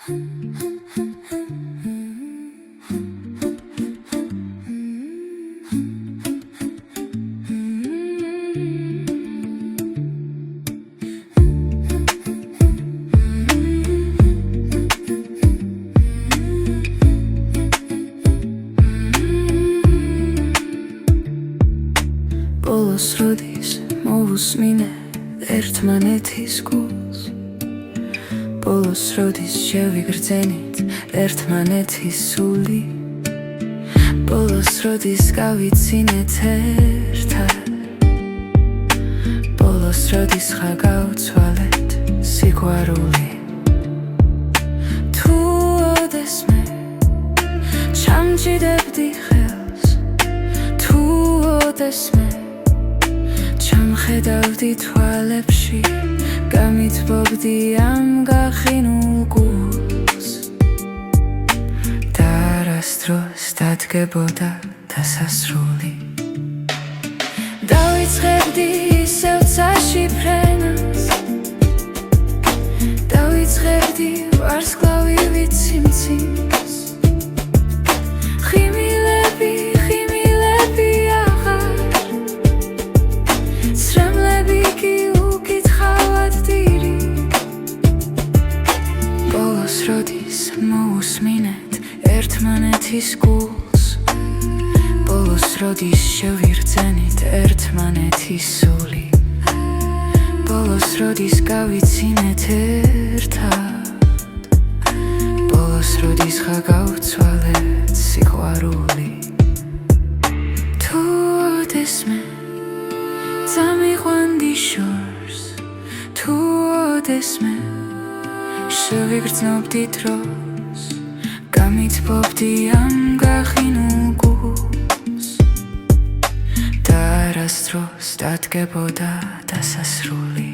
Բոլოს როდის მოვუსმინე ერთმანეთის გულს Բոլოს როდის შევიგრძენით ერთმანეთის სული Բոլოს როდის გავიცინეთ ერთად Բոլოს როდის ხარ გავცვალეთ სიყვარული თუ ოდესმე ჩამჯიდებდი ხელს თუ ოდესმე ჩამხედავდი თვალებში გამითბობდი ამ გახინულ გულს და რას დროს დადგებოდა დასასრული დავიწყებდი ისევ ცაში ფრენას დავიწყებდი ვარსკვლავი ვიციმციმს ხიმილები როდის მოусმინეთ ერთმანეთის გულს Բոլოს როდის შევიგრძენით ერთმანეთის სული Բոլოს როდის გავიცინეთ ერთად Բոլოს როდის ხარ გავცვალეთ სიყვარული თუ ოდესმე წამიყვანდი შორს თუ ოდესმე შევიგრძნობდი დროს გამითბობდი ამ გახინულ გულს და რას დროს დადგებოდა დასასრული